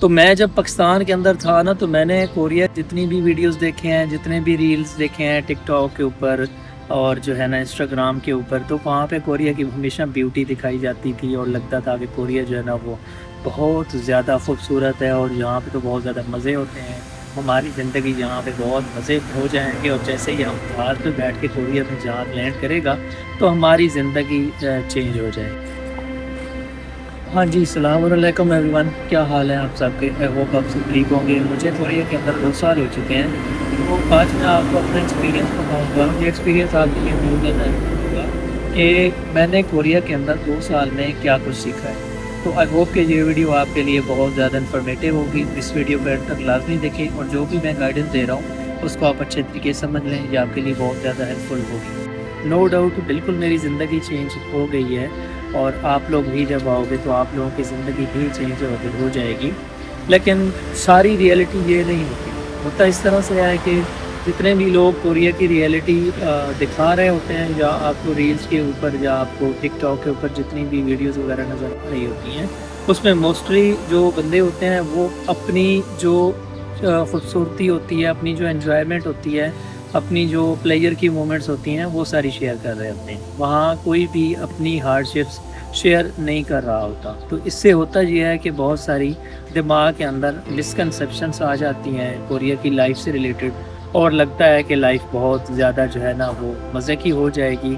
تو میں جب پاکستان کے اندر تھا نا، تو میں نے کوریا جتنی بھی ویڈیوز دیکھے ہیں، جتنے بھی ریلز دیکھے ہیں ٹک ٹاک کے اوپر اور جو ہے نا انسٹاگرام کے اوپر، تو وہاں پہ کوریا کی ہمیشہ بیوٹی دکھائی جاتی تھی اور لگتا تھا کہ کوریا جو ہے نا وہ بہت زیادہ خوبصورت ہے اور یہاں پہ تو بہت زیادہ مزے ہوتے ہیں، ہماری زندگی یہاں پہ بہت مزے ہو جائیں گے، اور جیسے ہی ہم جہاز پہ بیٹھ کے کوریا میں جہاز لینڈ کرے گا تو ہماری زندگی چینج ہو جائے گی۔ ہاں جی، السلام علیکم ایوری ون، کیا حال ہے آپ سب کے؟ آئی ہوپ آپ سب ٹھیک ہوں گے۔ مجھے کوریا کے اندر 2 سال ہو چکے ہیں، تو آج میں آپ کو اپنا ایکسپیرینس بتاؤں گا۔ یہ ایکسپیرینس آپ کے لیے بہت زیادہ ہوگا کہ میں نے کوریا کے اندر 2 سال میں کیا کچھ سیکھا ہے۔ تو آئی ہوپ کہ یہ ویڈیو آپ کے لیے بہت زیادہ انفارمیٹیو ہوگی، اس ویڈیو کو اینڈ تک لازمی دیکھیں، اور جو بھی میں گائیڈنس دے رہا ہوں اس کو آپ اچھے طریقے سے سمجھ لیں، یہ آپ کے لیے بہت زیادہ ہیلپ فل ہوگی۔ نو ڈاؤٹ بالکل میری زندگی چینج ہو گئی ہے، اور آپ لوگ بھی جب آؤ گے تو آپ لوگوں کی زندگی بھی چینج ہو جائے گی، لیکن ساری ریئلٹی یہ نہیں ہوتا اس طرح سے ہے کہ جتنے بھی لوگ کوریا کی ریئلٹی دکھا رہے ہوتے ہیں، یا آپ کو ریلز کے اوپر یا آپ کو ٹک ٹاک کے اوپر جتنی بھی ویڈیوز وغیرہ نظر آ رہی ہوتی ہیں، اس میں موسٹلی جو بندے ہوتے ہیں وہ اپنی جو خوبصورتی ہوتی ہے، اپنی جو انجوائمنٹ ہوتی ہے، اپنی جو پلیئر کی مومنٹس ہوتی ہیں وہ ساری شیئر کر رہے ہوتے ہیں، وہاں کوئی بھی اپنی ہارڈ شپس شیئر نہیں کر رہا ہوتا۔ تو اس سے ہوتا یہ ہے کہ بہت ساری دماغ کے اندر مسکنسیپشنس آ جاتی ہیں کوریا کی لائف سے ریلیٹڈ، اور لگتا ہے کہ لائف بہت زیادہ جو ہے نا وہ مزے کی ہو جائے گی،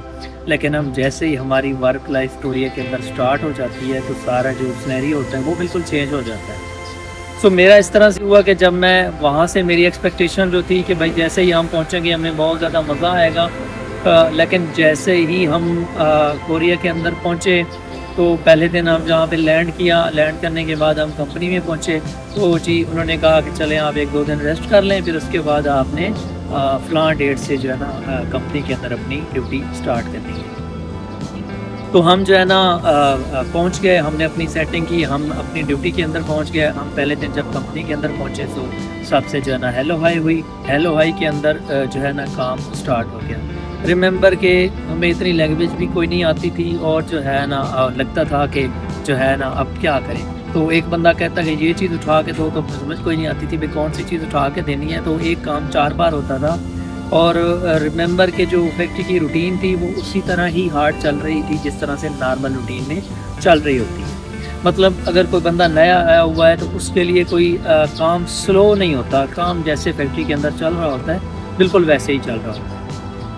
لیکن ہم جیسے ہی ہماری ورک لائف کوریا کے اندر سٹارٹ ہو جاتی ہے تو سارا جو سینیریو ہوتا ہے وہ بالکل چینج ہو جاتا ہے۔ سو میرا اس طرح سے ہوا کہ جب میں وہاں سے، میری ایکسپیکٹیشن جو تھی کہ بھائی جیسے ہی ہم پہنچیں گے ہمیں بہت زیادہ مزہ آئے گا، لیکن جیسے ہی ہم کوریا کے اندر پہنچے تو پہلے دن ہم جہاں پہ لینڈ کیا، لینڈ کرنے کے بعد ہم کمپنی میں پہنچے، تو جی انہوں نے کہا کہ چلیں آپ 1-2 دن ریسٹ کر لیں، پھر اس کے بعد آپ نے فلاں ڈیٹ سے جو ہے نا کمپنی کے اندر اپنی ڈیوٹی سٹارٹ کرنی ہے۔ تو ہم جو ہے نا پہنچ گئے، ہم نے اپنی سیٹنگ کی، ہم اپنی ڈیوٹی کے اندر پہنچ گئے۔ ہم پہلے دن جب کمپنی کے اندر پہنچے تو سب سے جو ہے نا ہیلو ہائی ہوئی، ہیلو ہائی کے اندر جو ہے نا کام سٹارٹ ہو گیا۔ ریممبر کہ ہمیں اتنی لینگویج بھی کوئی نہیں آتی تھی، اور جو ہے نا لگتا تھا کہ جو ہے نا اب کیا کریں۔ تو ایک بندہ کہتا کہ یہ چیز اٹھا کے دو، تو سمجھ کوئی نہیں آتی تھی کہ کون سی چیز اٹھا کے دینی ہے، تو ایک کام 4 بار ہوتا تھا، اور ریممبر کہ جو فیکٹری کی روٹین تھی وہ اسی طرح ہی ہارڈ چل رہی تھی جس طرح سے نارمل روٹین میں چل رہی ہوتی ہے۔ مطلب اگر کوئی بندہ نیا آیا ہوا ہے تو اس کے لیے کوئی کام سلو نہیں ہوتا، کام جیسے فیکٹری کے اندر چل رہا ہوتا ہے بالکل ویسے ہی چل رہا ہوتا ہے۔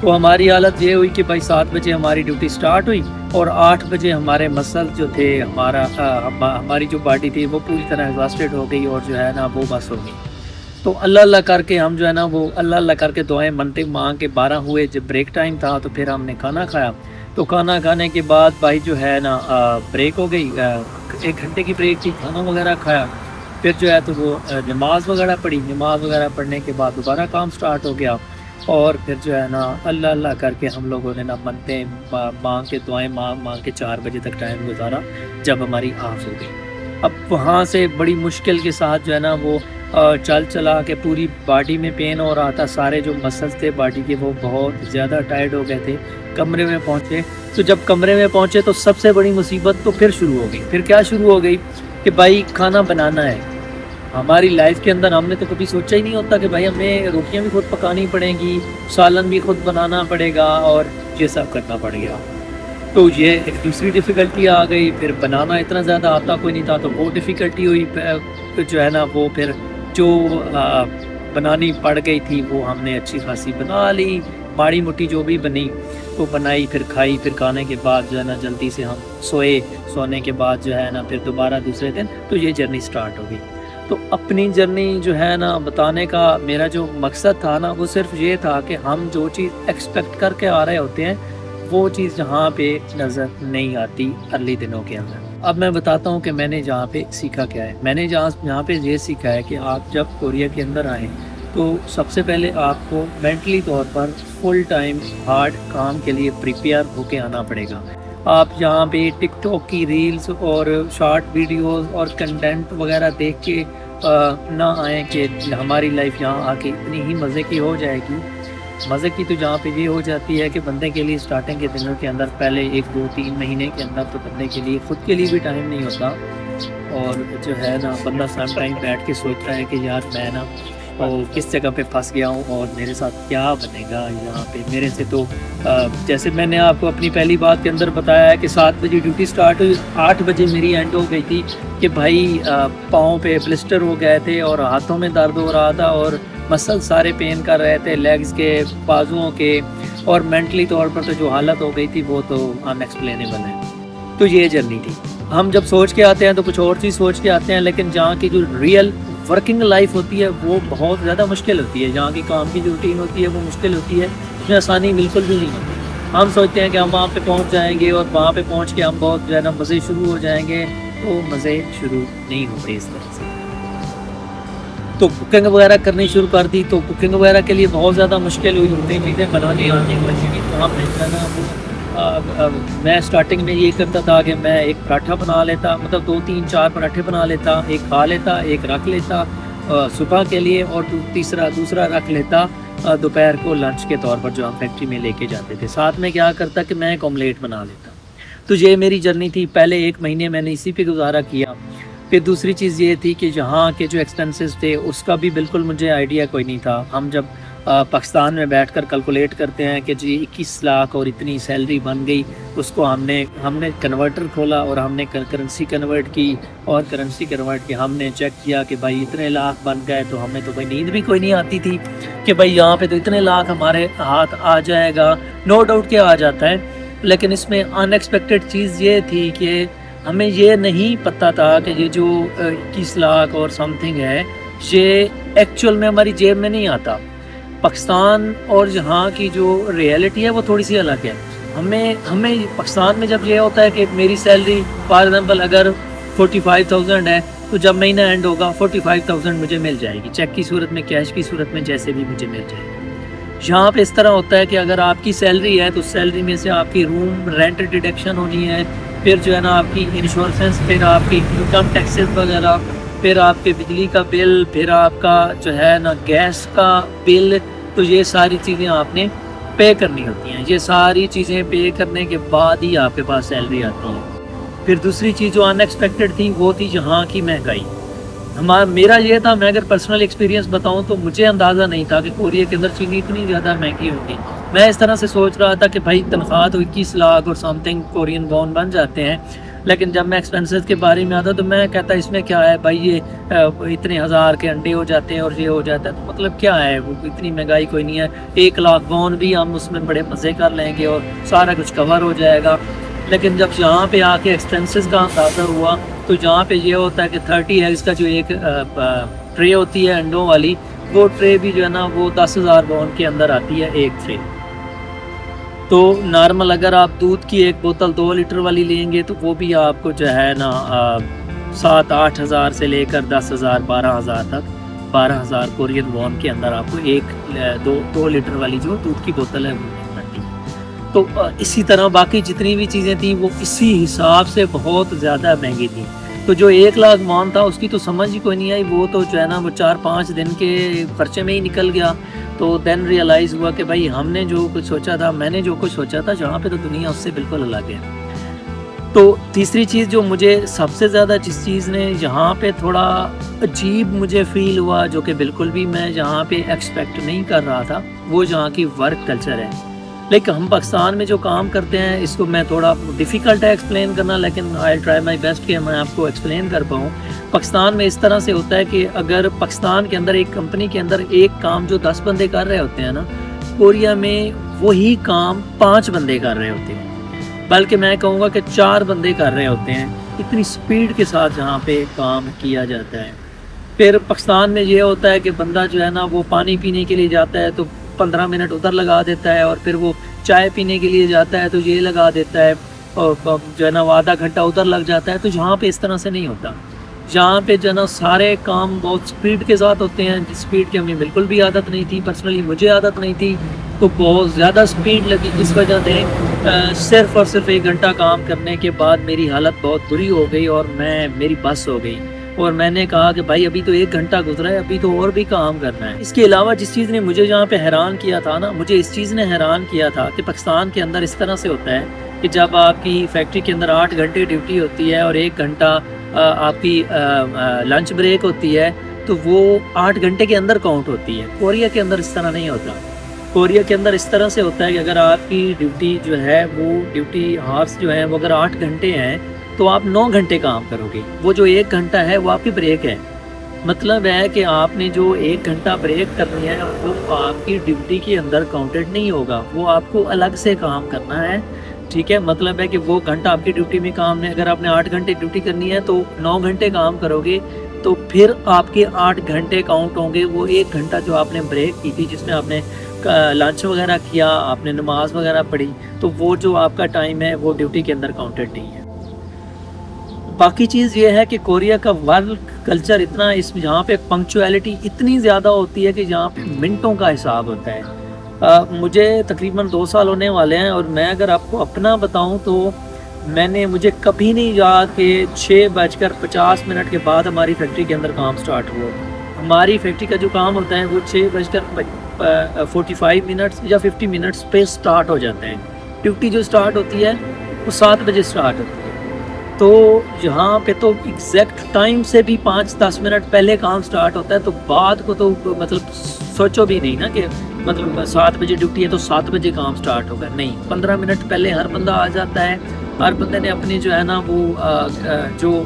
تو ہماری حالت یہ ہوئی کہ بھائی 7 بجے ہماری ڈیوٹی سٹارٹ ہوئی، اور 8 بجے ہمارے مسل جو تھے، ہماری جو باڈی تھی وہ پوری طرح ایگزاسٹڈ ہو گئی، اور جو ہے نا وہ بس ہو گئی۔ تو اللہ اللہ کر کے ہم جو ہے نا وہ اللہ اللہ کر کے دعائیں منتے مانگ کے 12 ہوئے، جب بریک ٹائم تھا تو پھر ہم نے کھانا کھایا۔ تو کھانا کھانے کے بعد بھائی جو ہے نا بریک ہو گئی، 1 گھنٹے کی بریک تھی، کھانا وغیرہ کھایا، پھر جو ہے تو وہ نماز وغیرہ پڑھی، نماز وغیرہ پڑھنے کے بعد دوبارہ کام سٹارٹ ہو گیا، اور پھر جو ہے نا اللہ اللہ کر کے ہم لوگوں نے نا منتے مانگ کے دعائیں مانگ کے 4 بجے تک ٹائم گزارا، جب ہماری آف ہو گئی۔ اب وہاں سے بڑی مشکل کے ساتھ جو ہے نا وہ چلا کے پوری باڈی میں پین ہو رہا تھا، سارے جو مسلس تھے باڈی کے وہ بہت زیادہ ٹائرڈ ہو گئے تھے۔ کمرے میں پہنچے، تو جب کمرے میں پہنچے تو سب سے بڑی مصیبت تو پھر شروع ہو گئی۔ پھر کیا شروع ہو گئی کہ بھائی کھانا بنانا ہے۔ ہماری لائف کے اندر ہم نے تو کبھی سوچا ہی نہیں ہوتا کہ بھائی ہمیں روٹیاں بھی خود پکانی پڑیں گی، سالن بھی خود بنانا پڑے گا، اور یہ سب کرنا پڑے گا۔ تو یہ ایک دوسری ڈیفیکلٹی آ گئی، پھر بنانا اتنا زیادہ آتا کوئی نہیں تھا تو وہ ڈیفیکلٹی ہوئی، جو ہے نا وہ پھر جو بنانی پڑ گئی تھی وہ ہم نے اچھی خاصی بنا لی، ماڑی موٹی جو بھی بنی وہ بنائی، پھر کھائی، پھر کھانے کے بعد جو ہے نا جلدی سے ہم سوئے، سونے کے بعد جو ہے نا پھر دوبارہ دوسرے دن تو یہ جرنی سٹارٹ ہو گئی۔ تو اپنی جرنی جو ہے نا بتانے کا میرا جو مقصد تھا نا وہ صرف یہ تھا کہ ہم جو چیز ایکسپیکٹ کر کے آ رہے ہوتے ہیں وہ چیز جہاں پہ نظر نہیں آتی ارلی دنوں کے اندر۔ اب میں بتاتا ہوں کہ میں نے جہاں پہ سیکھا کیا ہے۔ میں نے جہاں پہ یہ سیکھا ہے کہ آپ جب کوریا کے اندر آئیں تو سب سے پہلے آپ کو مینٹلی طور پر فل ٹائم ہارڈ کام کے لیے پریپیئر ہو کے آنا پڑے گا۔ آپ یہاں پہ ٹک ٹاک کی ریلز اور شارٹ ویڈیوز اور کنٹینٹ وغیرہ دیکھ کے نہ آئیں کہ ہماری لائف یہاں آ کے اتنی ہی مزے کی ہو جائے گی۔ مزے کی تو جہاں پہ یہ ہو جاتی ہے کہ بندے کے لیے سٹارٹنگ کے دنوں کے اندر پہلے 1-2-3 مہینے کے اندر تو بندے کے لیے خود کے لیے بھی ٹائم نہیں ہوتا، اور جو ہے نا بندہ سم ٹائم بیٹھ کے سوچتا ہے کہ یار میں نا کس جگہ پہ پھنس گیا ہوں اور میرے ساتھ کیا بنے گا یہاں پہ. میرے سے تو جیسے میں نے آپ کو اپنی پہلی بات کے اندر بتایا ہے کہ 7 بجے ڈیوٹی سٹارٹ ہوئی, 8 بجے میری اینڈ ہو گئی تھی کہ بھائی پاؤں پہ بلسٹر ہو گئے تھے اور ہاتھوں میں درد ہو رہا تھا اور مسل سارے پین کر رہے تھے, لیگز کے, بازوؤں کے, اور مینٹلی طور پر تو جو حالت ہو گئی تھی وہ تو ان ایکسپلینیبل ہے. تو یہ جرنی تھی. ہم جب سوچ کے آتے ہیں تو کچھ اور چیز سوچ کے آتے ہیں, لیکن جہاں کی جو ریئل ورکنگ لائف ہوتی ہے وہ بہت زیادہ مشکل ہوتی ہے. جہاں کی کام کی جو روٹین ہوتی ہے وہ مشکل ہوتی ہے, اس میں آسانی بالکل بھی نہیں ہوتی. ہم سوچتے ہیں کہ ہم وہاں پہ پہنچ جائیں گے اور وہاں پہ پہنچ کے ہم بہت جو ہے نا مزے شروع ہو جائیں گے, تو مزے شروع نہیں ہوتے اس طرح سے. تو کوکنگ وغیرہ کرنی شروع کر دی, تو کوکنگ وغیرہ کے لیے بہت زیادہ مشکل ہوئی ہوتی چیزیں بنانی ہوتی ہیں. میں اسٹارٹنگ میں یہ کرتا تھا کہ میں ایک پراٹھا بنا لیتا, مطلب 2 3 4 پراٹھے بنا لیتا, ایک کھا لیتا, ایک رکھ لیتا صبح کے لیے, اور دوسرا رکھ لیتا دوپہر کو لنچ کے طور پر جو ہم فیکٹری میں لے کے جاتے تھے. ساتھ میں کیا کرتا کہ میں ایک آملیٹ بنا لیتا. تو یہ میری جرنی تھی. پہلے 1 مہینے میں نے اسی پہ گزارا کیا. پھر دوسری چیز یہ تھی کہ جہاں کے جو ایکسپینسز تھے اس کا بھی بالکل مجھے آئیڈیا کوئی نہیں تھا. ہم جب پاکستان میں بیٹھ کر کیلکولیٹ کرتے ہیں کہ جی 21 لاکھ اور اتنی سیلری بن گئی, اس کو ہم نے کنورٹر کھولا اور ہم نے کرنسی کنورٹ کی, اور کرنسی کنورٹ کی ہم نے چیک کیا کہ بھائی اتنے لاکھ بن گئے. تو ہمیں تو کوئی نیند بھی کوئی نہیں آتی تھی کہ بھائی یہاں پہ تو اتنے لاکھ ہمارے ہاتھ آ جائے گا. نو ڈاؤٹ کہ آ جاتا ہے, لیکن اس میں ان ایکسپیکٹڈ چیز یہ تھی کہ ہمیں یہ نہیں پتہ تھا کہ یہ جو 21 لاکھ اور سم تھنگ ہے یہ ایکچوئل میں ہماری جیب میں نہیں آتا. پاکستان اور جہاں کی جو ریئلٹی ہے وہ تھوڑی سی الگ ہے. ہمیں پاکستان میں جب یہ ہوتا ہے کہ میری سیلری فار ایگزامپل اگر 45,000 ہے, تو جب مہینہ اینڈ ہوگا 45,000 مجھے مل جائے گی, چیک کی صورت میں, کیش کی صورت میں, جیسے بھی مجھے مل جائے گی. یہاں پہ اس طرح ہوتا ہے کہ اگر آپ کی سیلری ہے تو سیلری میں سے آپ کی روم رینٹ ڈیڈکشن ہونی ہے, پھر جو ہے نا آپ کی انشورنس, پھر آپ کی انکم ٹیکسز وغیرہ, پھر آپ کے بجلی کا بل, پھر آپ کا جو ہے نا گیس کا بل. تو یہ ساری چیزیں آپ نے پے کرنی ہوتی ہیں. یہ ساری چیزیں پے کرنے کے بعد ہی آپ کے پاس سیلری آتی ہے. پھر دوسری چیز جو ان ایکسپیکٹڈ تھی وہ تھی یہاں کی مہنگائی. میرا یہ تھا, میں اگر پرسنل ایکسپیرینس بتاؤں تو مجھے اندازہ نہیں تھا کہ کوریا کے اندر چیزیں اتنی زیادہ مہنگی ہوگی. میں اس طرح سے سوچ رہا تھا کہ بھائی تنخواہ تو 21 لاکھ اور سم تھنگ کورین وون بن جاتے ہیں, لیکن جب میں ایکسپینسز کے بارے میں آتا تو میں کہتا اس میں کیا ہے بھائی, یہ اتنے 1000 کے انڈے ہو جاتے ہیں اور یہ ہو جاتا ہے, تو مطلب کیا ہے, وہ اتنی مہنگائی کوئی نہیں ہے. 1 لاکھ وون بھی ہم اس میں بڑے مزے کر لیں گے اور سارا کچھ کور ہو جائے گا. لیکن جب یہاں پہ آ کے ایکسپینسز کا اندازہ ہوا تو یہاں پہ یہ ہوتا ہے کہ 30 ایگز کا جو ایک ٹرے ہوتی ہے انڈوں والی, وہ ٹرے بھی جو ہے نا وہ 10,000 وون کے اندر آتی ہے ایک ٹرے. تو نارمل اگر آپ دودھ کی ایک بوتل 2 لیٹر والی لیں گے تو وہ بھی آپ کو جو ہے نا 7-8 ہزار سے لے کر 10,000 12,000 تک, 12,000 کورین وون کے اندر آپ کو ایک 2 لیٹر والی جو دودھ کی بوتل ہے وہ مل جاتی ہے. تو اسی طرح باقی جتنی بھی چیزیں تھیں وہ اسی حساب سے بہت زیادہ مہنگی تھیں. تو جو 1 لاکھ وون تھا اس کی تو سمجھ ہی کوئی نہیں آئی, وہ تو جو ہے نا وہ 4-5 دن کے خرچے میں ہی نکل گیا. تو دین ریئلائز ہوا کہ بھائی ہم نے جو کچھ سوچا تھا, میں نے جو کچھ سوچا تھا, جہاں پہ تو دنیا اس سے بالکل الگ ہے. تو تیسری چیز جو مجھے سب سے زیادہ جس چیز نے یہاں پہ تھوڑا عجیب مجھے فیل ہوا, جو کہ بالکل بھی میں یہاں پہ ایکسپیکٹ نہیں کر رہا تھا, وہ یہاں کی ورک کلچر ہے. لیکن ہم پاکستان میں جو کام کرتے ہیں اس کو میں تھوڑا ڈیفیکلٹ ہے ایکسپلین کرنا, لیکن آئی ٹرائی مائی بیسٹ کہ میں آپ کو ایکسپلین کر پاؤں. پاکستان میں اس طرح سے ہوتا ہے کہ اگر پاکستان کے اندر ایک کمپنی کے اندر ایک کام جو 10 بندے کر رہے ہوتے ہیں نا, کوریا میں وہی کام 5 بندے کر رہے ہوتے ہیں, بلکہ میں کہوں گا کہ 4 بندے کر رہے ہوتے ہیں. اتنی سپیڈ کے ساتھ یہاں پہ کام کیا جاتا ہے. پھر پاکستان میں یہ ہوتا ہے کہ بندہ جو ہے نا وہ پانی پینے کے لیے جاتا ہے تو 15 منٹ ادھر لگا دیتا ہے, اور پھر وہ چائے پینے کے لیے جاتا ہے تو یہ لگا دیتا ہے, اور جو ہے نا وہ آدھا گھنٹہ ادھر لگ جاتا ہے. تو یہاں پہ اس طرح سے نہیں ہوتا. جہاں پہ جو ہے نا سارے کام بہت سپیڈ کے ساتھ ہوتے ہیں, جس سپیڈ کی ہمیں بالکل بھی عادت نہیں تھی, پرسنلی مجھے عادت نہیں تھی. تو بہت زیادہ سپیڈ لگی, جس وجہ سے صرف اور صرف 1 گھنٹہ کام کرنے کے بعد میری حالت بہت بری ہو گئی اور میری بس ہو گئی. اور میں نے کہا کہ بھائی ابھی تو 1 گھنٹہ گزرا ہے, ابھی تو اور بھی کام کرنا ہے. اس کے علاوہ جس چیز نے مجھے یہاں پہ حیران کیا تھا نا, مجھے اس چیز نے حیران کیا تھا کہ پاکستان کے اندر اس طرح سے ہوتا ہے کہ جب آپ کی فیکٹری کے اندر 8 گھنٹے ڈیوٹی ہوتی ہے اور 1 گھنٹہ آپ کی لنچ بریک ہوتی ہے تو وہ 8 گھنٹے کے اندر کاؤنٹ ہوتی ہے. کوریا کے اندر اس طرح نہیں ہوتا. کوریا کے اندر اس طرح سے ہوتا ہے کہ اگر آپ کی ڈیوٹی جو ہے وہ ڈیوٹی ہارس جو ہیں وہ اگر 8 گھنٹے ہیں تو آپ 9 گھنٹے کام کرو گے. وہ جو 1 گھنٹہ ہے وہ آپ کی بریک ہے. مطلب ہے کہ آپ نے جو 1 گھنٹہ بریک کرنی ہے وہ آپ کی ڈیوٹی کے اندر کاؤنٹڈ نہیں ہوگا, وہ آپ کو الگ سے کام کرنا ہے. ٹھیک ہے, مطلب ہے کہ وہ گھنٹہ آپ کی ڈیوٹی میں کام ہے. اگر آپ نے 8 گھنٹے ڈیوٹی کرنی ہے تو 9 گھنٹے کام کرو گے تو پھر آپ کے 8 گھنٹے کاؤنٹ ہوں گے. وہ 1 گھنٹہ جو آپ نے بریک کی تھی جس میں آپ نے لنچ وغیرہ کیا, آپ نے نماز وغیرہ پڑھی, تو وہ جو آپ کا ٹائم ہے وہ ڈیوٹی کے اندر کاؤنٹڈ نہیں ہے. باقی چیز یہ ہے کہ کوریا کا ورک کلچر اتنا یہاں پہ پنکچویلٹی اتنی زیادہ ہوتی ہے کہ یہاں پہ منٹوں کا حساب ہوتا ہے. مجھے تقریباً 2 سال ہونے والے ہیں اور میں اگر آپ کو اپنا بتاؤں تو مجھے کبھی نہیں یاد کہ 6:50 کے بعد ہماری فیکٹری کے اندر کام سٹارٹ ہوا. ہماری فیکٹری کا جو کام ہوتا ہے وہ 6:45 یا 50 پہ سٹارٹ ہو جاتے ہیں. ڈیوٹی جو سٹارٹ ہوتی ہے وہ 7 بجے سٹارٹ ہوتی ہے. تو یہاں پہ تو ایگزیکٹ ٹائم سے بھی 5-10 منٹ پہلے کام سٹارٹ ہوتا ہے. تو بعد کو تو مطلب سوچو بھی نہیں نا کہ مطلب 7 بجے ڈیوٹی ہے تو 7 بجے کام سٹارٹ ہوگا. نہیں, 15 منٹ پہلے ہر بندہ آ جاتا ہے. ہر بندے نے اپنی جو ہے نا وہ جو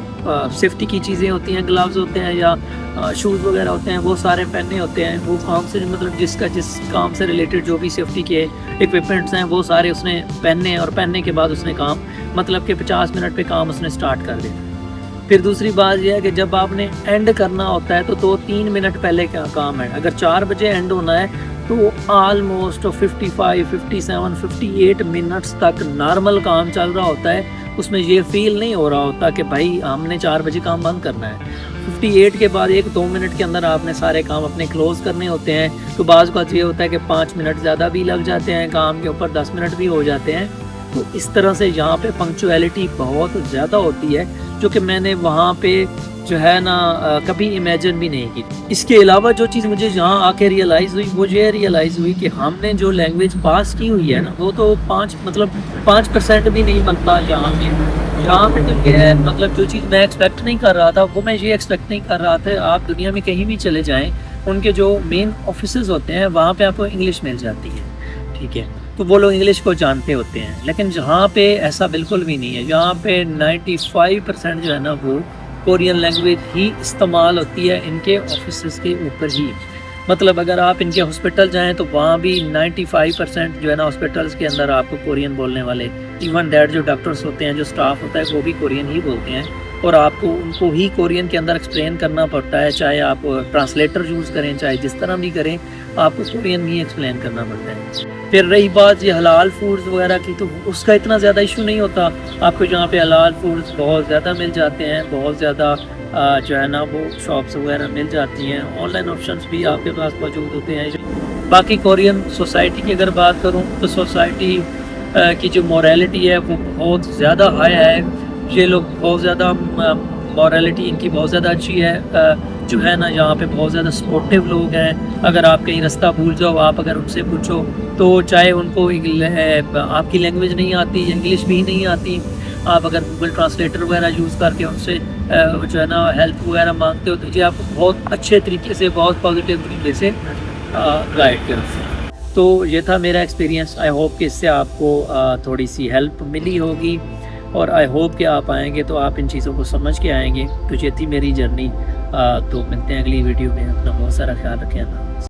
سیفٹی کی چیزیں ہوتی ہیں, گلوز ہوتے ہیں یا شوز وغیرہ ہوتے ہیں, وہ سارے پہنے ہوتے ہیں. وہ کام سے مطلب جس کام سے ریلیٹڈ جو بھی سیفٹی کے ایکوپمنٹس ہیں وہ سارے اس نے پہننے, اور پہننے کے بعد اس نے کام مطلب کہ 50 منٹ پہ کام اس نے سٹارٹ کر دینا. پھر دوسری بات یہ ہے کہ جب آپ نے اینڈ کرنا ہوتا ہے تو 2-3 منٹ پہلے کا کام ہے. اگر 4 بجے اینڈ ہونا ہے تو آلموسٹ 55, 57, 58 منٹس تک نارمل کام چل رہا ہوتا ہے. اس میں یہ فیل نہیں ہو رہا ہوتا کہ بھائی ہم نے 4 بجے کام بند کرنا ہے. 58 کے بعد 1-2 منٹ کے اندر آپ نے سارے کام اپنے کلوز کرنے ہوتے ہیں. تو بعض کا یہ ہوتا ہے کہ 5 منٹ زیادہ بھی لگ جاتے ہیں کام کے اوپر, 10 منٹ بھی ہو جاتے ہیں. تو اس طرح سے یہاں پہ پنکچویلٹی بہت زیادہ ہوتی ہے جو کہ میں نے وہاں پہ جو ہے نا کبھی امیجن بھی نہیں کی. اس کے علاوہ جو چیز مجھے یہاں آ کے ریئلائز ہوئی وہ یہ ریئلائز ہوئی کہ ہم نے جو لینگویج پاس کی ہوئی ہے نا وہ تو 5% بھی نہیں بنتا یہاں پہ تو یہ ہے. مطلب جو چیز میں ایکسپیکٹ نہیں کر رہا تھا وہ میں یہ ایکسپیکٹ نہیں کر رہا تھا. آپ دنیا میں کہیں بھی چلے جائیں, ان کے جو مین آفیسز ہوتے ہیں وہاں پہ آپ کو انگلش مل جاتی ہے. ٹھیک ہے, تو وہ لوگ انگلش کو جانتے ہوتے ہیں. لیکن جہاں پہ ایسا بالکل بھی نہیں ہے. یہاں پہ 95% جو ہے نا وہ کورین لینگویج ہی استعمال ہوتی ہے ان کے آفیسز کے اوپر ہی. مطلب اگر آپ ان کے ہاسپٹل جائیں تو وہاں بھی 95% جو ہے نا ہاسپٹلس کے اندر آپ کو کورین بولنے والے, ایون دیٹ جو ڈاکٹرز ہوتے ہیں, جو سٹاف ہوتا ہے وہ بھی کورین ہی بولتے ہیں. اور آپ کو ان کو ہی کورین کے اندر ایکسپلین کرنا پڑتا ہے, چاہے آپ ٹرانسلیٹر یوز کریں چاہے جس طرح بھی کریں, آپ کو کورین ہی ایکسپلین کرنا پڑتا ہے. پھر رہی بات یہ حلال فوڈز وغیرہ کی, تو اس کا اتنا زیادہ ایشو نہیں ہوتا. آپ کو یہاں پہ حلال فوڈز بہت زیادہ مل جاتے ہیں, بہت زیادہ جو ہے نا وہ شاپس وغیرہ مل جاتی ہیں. آن لائن آپشنس بھی آپ کے پاس موجود ہوتے ہیں. باقی کورین سوسائٹی کی اگر بات کروں تو سوسائٹی کی جو مورالٹی ہے وہ بہت زیادہ ہائی ہے. یہ لوگ بہت زیادہ مورالٹی ان کی بہت زیادہ اچھی ہے. جو ہے نا یہاں پہ بہت زیادہ سپورٹیو لوگ ہیں. اگر آپ کہیں رستہ بھول جاؤ, آپ اگر ان سے پوچھو تو چاہے ان کو آپ کی لینگویج نہیں آتی, انگلش بھی نہیں آتی, آپ اگر گوگل ٹرانسلیٹر وغیرہ یوز کر کے ان سے جو ہے نا ہیلپ وغیرہ مانگتے ہو تو یہ آپ کو بہت اچھے طریقے سے, بہت پازیٹیو طریقے سے گائیڈ کرتے ہیں. تو یہ تھا میرا ایکسپیرینس. آئی ہوپ کہ اس سے آپ کو تھوڑی سی ہیلپ ملی ہوگی, اور آئی ہوپ کہ آپ آئیں گے تو آپ ان چیزوں کو سمجھ کے آئیں گے. تو یہ تھی میری جرنی. تو ملتے ہیں اگلی ویڈیو میں. اپنا بہت سارا خیال رکھیں.